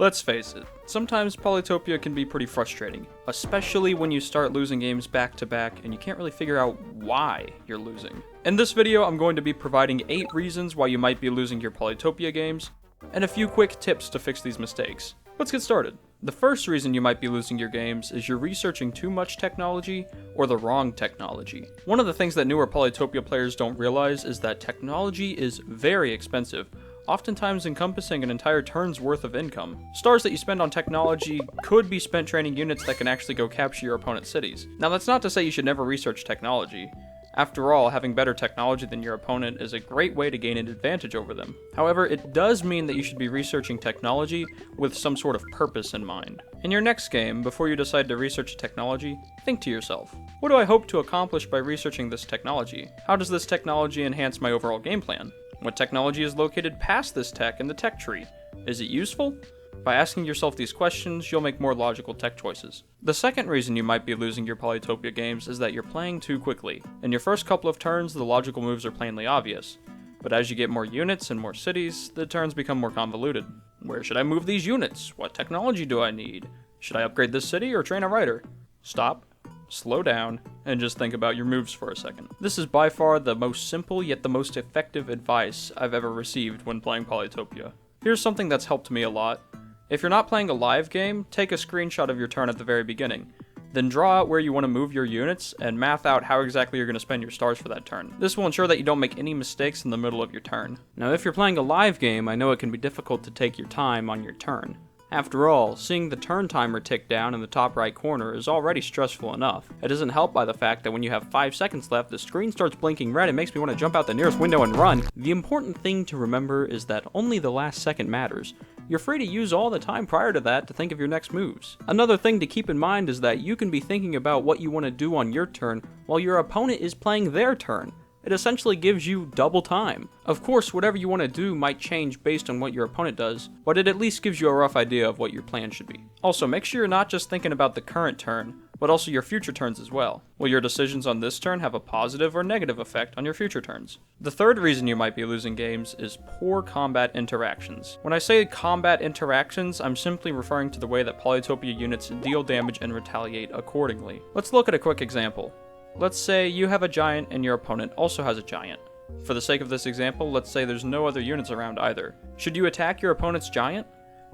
Let's face it, sometimes Polytopia can be pretty frustrating, especially when you start losing games back to back and you can't really figure out why you're losing. In this video, I'm going to be providing 8 reasons why you might be losing your Polytopia games, and a few quick tips to fix these mistakes. Let's get started. The first reason you might be losing your games is you're researching too much technology or the wrong technology. One of the things that newer Polytopia players don't realize is that technology is very expensive, oftentimes encompassing an entire turn's worth of income. Stars that you spend on technology could be spent training units that can actually go capture your opponent's cities. Now, that's not to say you should never research technology. After all, having better technology than your opponent is a great way to gain an advantage over them. However, it does mean that you should be researching technology with some sort of purpose in mind. In your next game, before you decide to research technology, think to yourself, what do I hope to accomplish by researching this technology? How does this technology enhance my overall game plan? What technology is located past this tech in the tech tree? Is it useful? By asking yourself these questions, you'll make more logical tech choices. The second reason you might be losing your Polytopia games is that you're playing too quickly. In your first couple of turns, the logical moves are plainly obvious. But as you get more units and more cities, the turns become more convoluted. Where should I move these units? What technology do I need? Should I upgrade this city or train a rider? Stop, slow down, and just think about your moves for a second. This is by far the most simple yet the most effective advice I've ever received when playing Polytopia. Here's something that's helped me a lot. If you're not playing a live game, take a screenshot of your turn at the very beginning. Then draw out where you want to move your units and math out how exactly you're going to spend your stars for that turn. This will ensure that you don't make any mistakes in the middle of your turn. Now, if you're playing a live game, I know it can be difficult to take your time on your turn. After all, seeing the turn timer tick down in the top right corner is already stressful enough. It isn't helped by the fact that when you have 5 seconds left, the screen starts blinking red and makes me want to jump out the nearest window and run. The important thing to remember is that only the last second matters. You're free to use all the time prior to that to think of your next moves. Another thing to keep in mind is that you can be thinking about what you want to do on your turn while your opponent is playing their turn. It essentially gives you double time. Of course, whatever you want to do might change based on what your opponent does, but it at least gives you a rough idea of what your plan should be. Also, make sure you're not just thinking about the current turn, but also your future turns as well. Will your decisions on this turn have a positive or negative effect on your future turns? The third reason you might be losing games is poor combat interactions. When I say combat interactions, I'm simply referring to the way that Polytopia units deal damage and retaliate accordingly. Let's look at a quick example. Let's say you have a giant and your opponent also has a giant. For the sake of this example, let's say there's no other units around either. Should you attack your opponent's giant?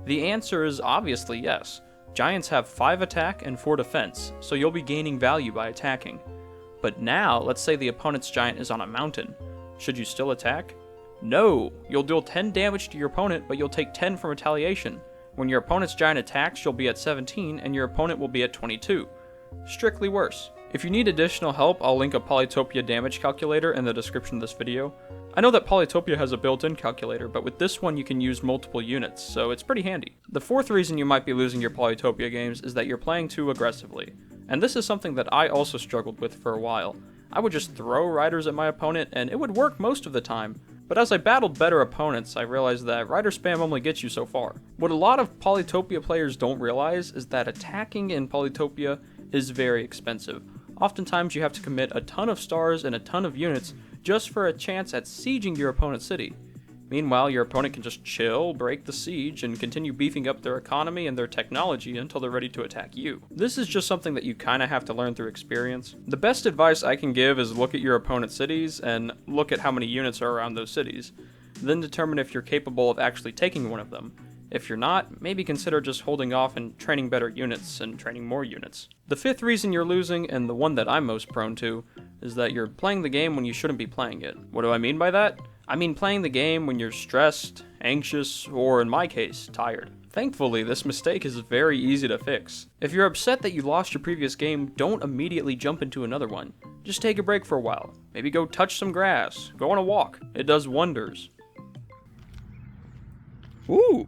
The answer is obviously yes. Giants have 5 attack and 4 defense, so you'll be gaining value by attacking. But now, let's say the opponent's giant is on a mountain. Should you still attack? No! You'll deal 10 damage to your opponent, but you'll take 10 from retaliation. When your opponent's giant attacks, you'll be at 17, and your opponent will be at 22. Strictly worse. If you need additional help, I'll link a Polytopia damage calculator in the description of this video. I know that Polytopia has a built-in calculator, but with this one you can use multiple units, so it's pretty handy. The fourth reason you might be losing your Polytopia games is that you're playing too aggressively. And this is something that I also struggled with for a while. I would just throw riders at my opponent and it would work most of the time. But as I battled better opponents, I realized that rider spam only gets you so far. What a lot of Polytopia players don't realize is that attacking in Polytopia is very expensive. Oftentimes you have to commit a ton of stars and a ton of units just for a chance at sieging your opponent's city. Meanwhile, your opponent can just chill, break the siege, and continue beefing up their economy and their technology until they're ready to attack you. This is just something that you kinda have to learn through experience. The best advice I can give is look at your opponent's cities and look at how many units are around those cities. Then determine if you're capable of actually taking one of them. If you're not, maybe consider just holding off and training better units and training more units. The fifth reason you're losing, and the one that I'm most prone to, is that you're playing the game when you shouldn't be playing it. What do I mean by that? I mean playing the game when you're stressed, anxious, or in my case, tired. Thankfully, this mistake is very easy to fix. If you're upset that you lost your previous game, don't immediately jump into another one. Just take a break for a while. Maybe go touch some grass, go on a walk. It does wonders. Ooh!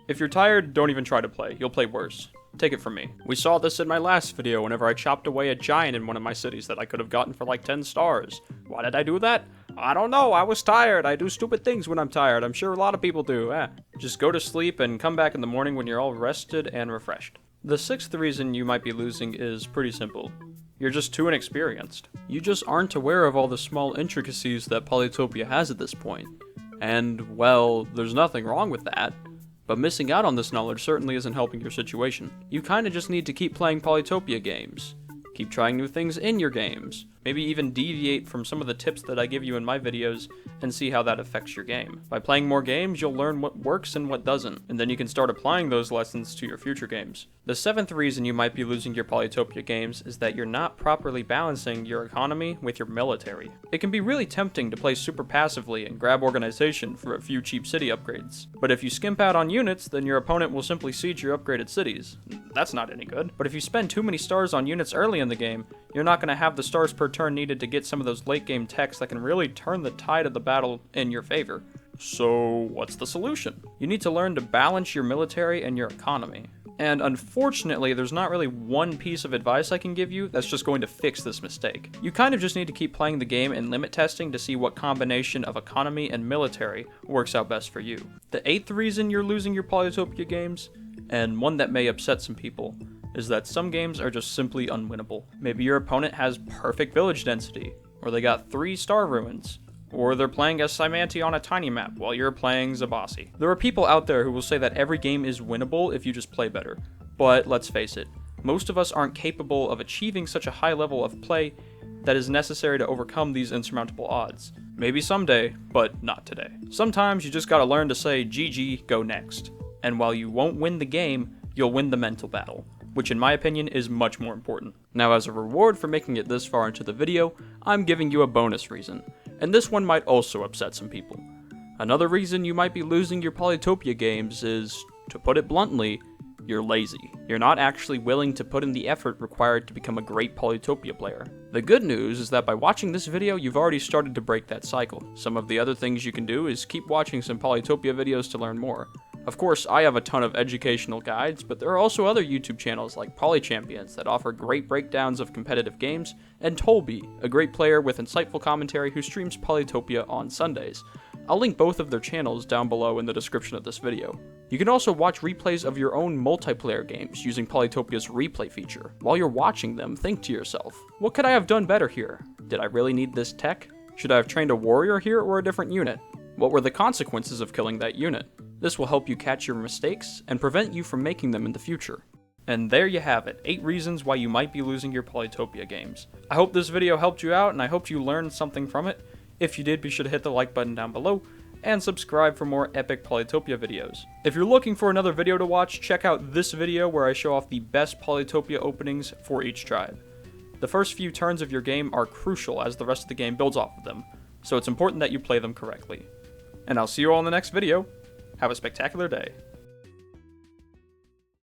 If you're tired, don't even try to play. You'll play worse. Take it from me. We saw this in my last video whenever I chopped away a giant in one of my cities that I could have gotten for like 10 stars. Why did I do that? I don't know. I was tired. I do stupid things when I'm tired. I'm sure a lot of people do. Just go to sleep and come back in the morning when you're all rested and refreshed. The sixth reason you might be losing is pretty simple. You're just too inexperienced. You just aren't aware of all the small intricacies that Polytopia has at this point. And, well, there's nothing wrong with that. But missing out on this knowledge certainly isn't helping your situation. You kinda just need to keep playing Polytopia games. Keep trying new things in your games. Maybe even deviate from some of the tips that I give you in my videos and see how that affects your game. By playing more games, you'll learn what works and what doesn't, and then you can start applying those lessons to your future games. The 7th reason you might be losing your Polytopia games is that you're not properly balancing your economy with your military. It can be really tempting to play super passively and grab organization for a few cheap city upgrades. But if you skimp out on units, then your opponent will simply siege your upgraded cities. That's not any good. But if you spend too many stars on units early in the game, you're not going to have the stars per turn needed to get some of those late game techs that can really turn the tide of the battle in your favor. So what's the solution? You need to learn to balance your military and your economy. And unfortunately, there's not really one piece of advice I can give you that's just going to fix this mistake. You kind of just need to keep playing the game and limit testing to see what combination of economy and military works out best for you. The 8th reason you're losing your Polytopia games, and one that may upset some people, is that some games are just simply unwinnable. Maybe your opponent has perfect village density, or they got 3 star ruins, or they're playing as Cymanti on a tiny map while you're playing Zabasi. There are people out there who will say that every game is winnable if you just play better, but let's face it, most of us aren't capable of achieving such a high level of play that is necessary to overcome these insurmountable odds. Maybe someday, but not today. Sometimes you just gotta learn to say GG, go next. And while you won't win the game, you'll win the mental battle, which in my opinion is much more important. Now, as a reward for making it this far into the video, I'm giving you a bonus reason, and this one might also upset some people. Another reason you might be losing your Polytopia games is, to put it bluntly, you're lazy. You're not actually willing to put in the effort required to become a great Polytopia player. The good news is that by watching this video, you've already started to break that cycle. Some of the other things you can do is keep watching some Polytopia videos to learn more. Of course, I have a ton of educational guides, but there are also other YouTube channels like Polychampions that offer great breakdowns of competitive games, and Tolby, a great player with insightful commentary who streams Polytopia on Sundays. I'll link both of their channels down below in the description of this video. You can also watch replays of your own multiplayer games using Polytopia's replay feature. While you're watching them, think to yourself, what could I have done better here? Did I really need this tech? Should I have trained a warrior here or a different unit? What were the consequences of killing that unit? This will help you catch your mistakes and prevent you from making them in the future. And there you have it, 8 reasons why you might be losing your Polytopia games. I hope this video helped you out and I hope you learned something from it. If you did, be sure to hit the like button down below and subscribe for more epic Polytopia videos. If you're looking for another video to watch, check out this video where I show off the best Polytopia openings for each tribe. The first few turns of your game are crucial as the rest of the game builds off of them, so it's important that you play them correctly. And I'll see you all in the next video. Have a spectacular day.